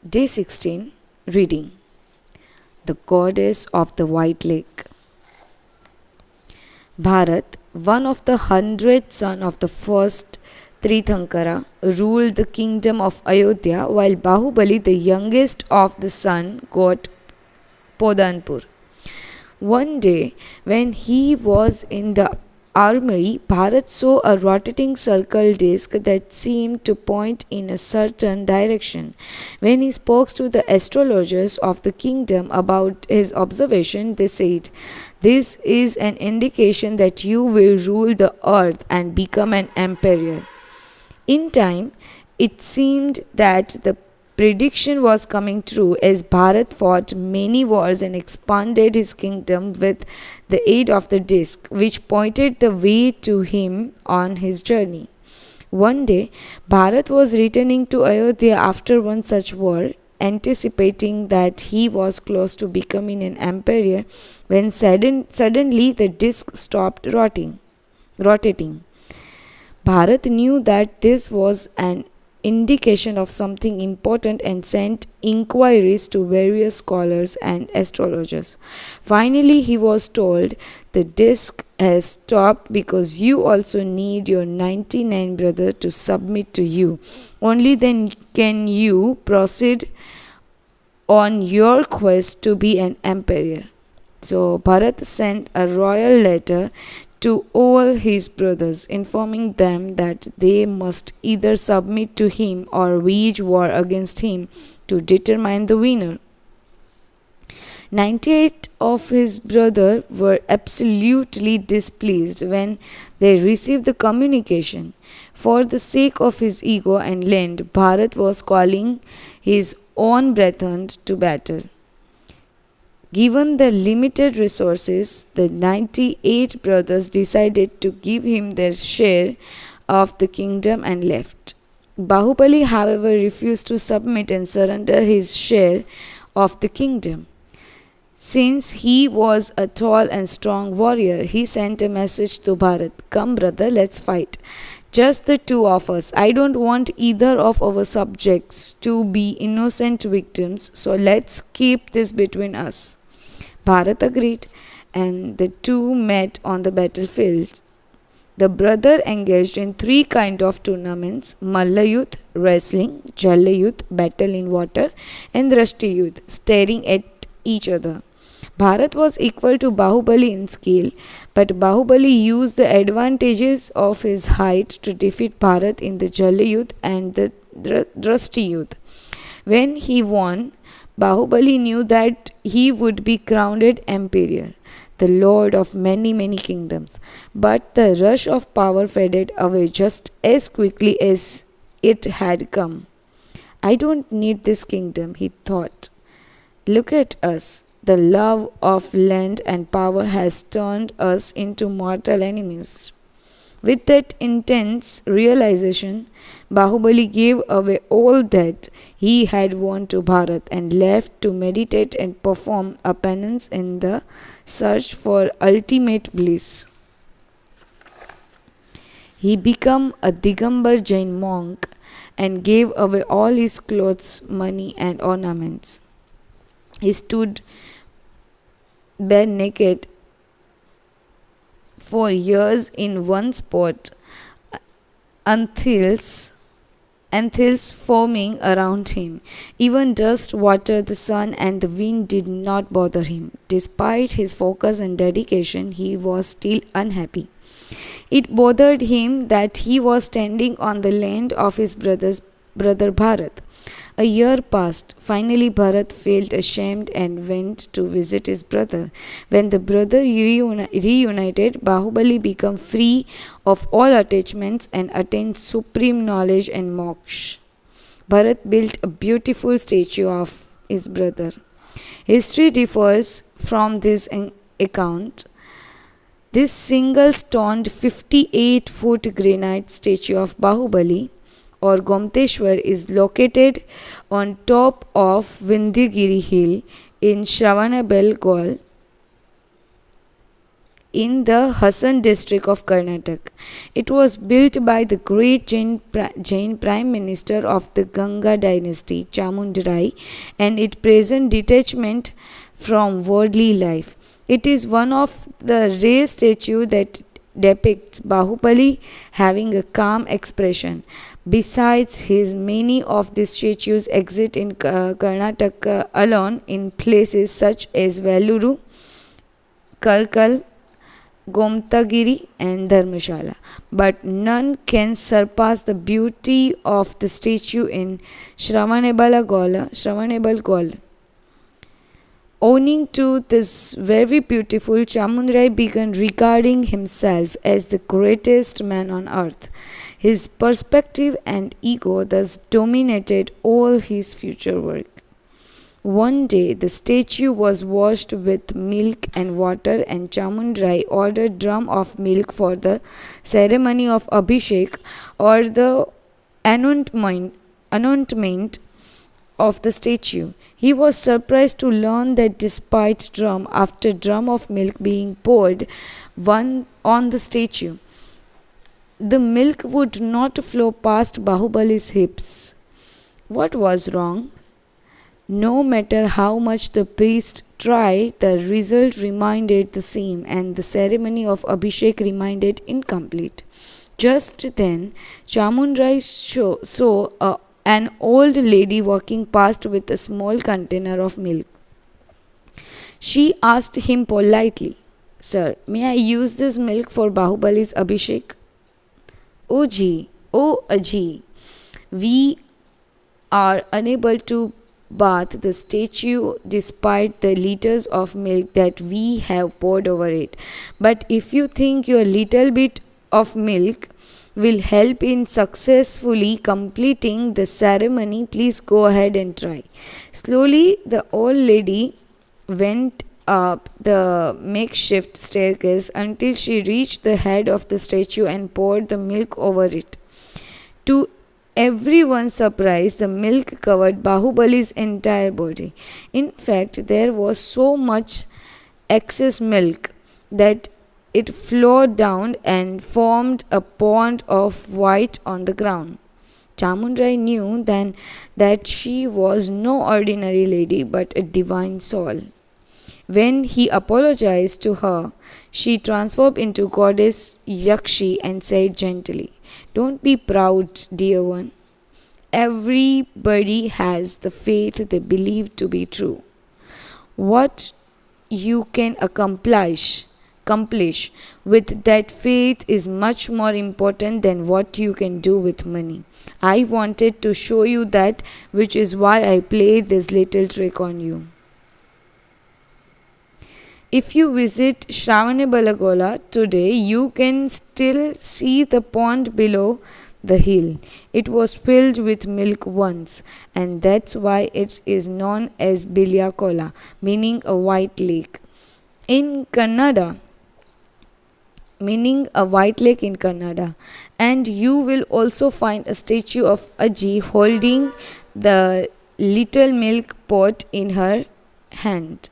Day 16. Reading. The Goddess of the White Lake. Bharat, one of the 100 sons of the first Tirthankara, ruled the kingdom of Ayodhya, while Bahubali, the youngest of the son, got Podanpur. One day, when he was in the armory, Bharat saw a rotating circle disc that seemed to point in a certain direction. When he spoke to the astrologers of the kingdom about his observation, they said, "This is an indication that you will rule the earth and become an emperor." In time, it seemed that the prediction was coming true as Bharat fought many wars and expanded his kingdom with the aid of the disc, which pointed the way to him on his journey. One day, Bharat was returning to Ayodhya after one such war, anticipating that he was close to becoming an emperor, when suddenly the disc stopped rotating. Bharat knew that this was an indication of something important and sent inquiries to various scholars and astrologers. Finally, he was told, "The disc has stopped because you also need your 99 brother to submit to you. Only then can you proceed on your quest to be an emperor." So Bharat sent a royal letter to all his brothers, informing them that they must either submit to him or wage war against him to determine the winner. 98 of his brothers were absolutely displeased when they received the communication. For the sake of his ego and land, Bharat was calling his own brethren to battle. Given the limited resources, the 98 brothers decided to give him their share of the kingdom and left. Bahubali, however, refused to submit and surrender his share of the kingdom. Since he was a tall and strong warrior, he sent a message to Bharat, "Come, brother, let's fight. Just the two of us. I don't want either of our subjects to be innocent victims, so let's keep this between us." Bharat agreed, and the two met on the battlefield. The brother engaged in 3 kinds of tournaments: Mallayudh, wrestling; Jallayudh, battle in water; and Drashtiyudh, staring at each other. Bharat was equal to Bahubali in skill, but Bahubali used the advantages of his height to defeat Bharat in the Jallayudh and the Drashtiyudh. When he won, Bahubali knew that he would be crowned emperor, the lord of many kingdoms. But the rush of power faded away just as quickly as it had come. "I don't need this kingdom," he thought. "Look at us. The love of land and power has turned us into mortal enemies." With that intense realization, Bahubali gave away all that he had won to Bharat and left to meditate and perform a penance in the search for ultimate bliss. He became a Digambar Jain monk and gave away all his clothes, money, and ornaments. He stood bare naked for years in one spot, until foaming around him. Even dust, water, the sun, and the wind did not bother him. Despite his focus and dedication, he was still unhappy. It bothered him that he was standing on the land of his brother Bharat. A year passed. Finally, Bharat felt ashamed and went to visit his brother. When the brother reunited, Bahubali became free of all attachments and attained supreme knowledge and moksha. Bharat built a beautiful statue of his brother. History differs from this account. This single-stoned 58-foot granite statue of Bahubali or Gomteshwar is located on top of Vindhyagiri hill in Shravanabelagola in the Hassan district of Karnataka. It was built by the great Jain Prime Minister of the Ganga dynasty, Chamundarai, and it presents detachment from worldly life. It is one of the rare statues that depicts Bahubali having a calm expression. Besides his, many of these statues exist in Karnataka alone in places such as Velluru, Karkal, Gomtagiri and Dharmashala, but none can surpass the beauty of the statue in Shravanebala. Owing to this very beautiful, Chamundarai began regarding himself as the greatest man on earth. His perspective and ego thus dominated all his future work. One day the statue was washed with milk and water, and Chamundarai ordered drum of milk for the ceremony of Abhishek or the anointment of the statue. He was surprised to learn that despite drum after drum of milk being poured one on the statue, the milk would not flow past Bahubali's hips. What was wrong? No matter how much the priest tried, the result remained the same, and the ceremony of Abhishek remained incomplete. Just then, Chamundarai saw an old lady walking past with a small container of milk. She asked him politely, "Sir, may I use this milk for Bahubali's Abhishek?" Oh Aji, we are unable to bath the statue despite the liters of milk that we have poured over it. But if you think your little bit of milk will help in successfully completing the ceremony, please go ahead and try. Slowly, the old lady went up the makeshift staircase until she reached the head of the statue and poured the milk over it. To everyone's surprise, the milk covered Bahubali's entire body. In fact, there was so much excess milk that it flowed down and formed a pond of white on the ground. Chamundarai knew then that she was no ordinary lady but a divine soul. When he apologized to her, she transformed into goddess Yakshi and said gently, "Don't be proud, dear one. Everybody has the faith they believe to be true. What you can accomplish with that faith is much more important than what you can do with money. I wanted to show you that, which is why I played this little trick on you." If you visit Shravanebalagola today, you can still see the pond below the hill. It was filled with milk once, and that's why it is known as Bilyakola, meaning a white lake. In Kannada, and you will also find a statue of Aji holding the little milk pot in her hand.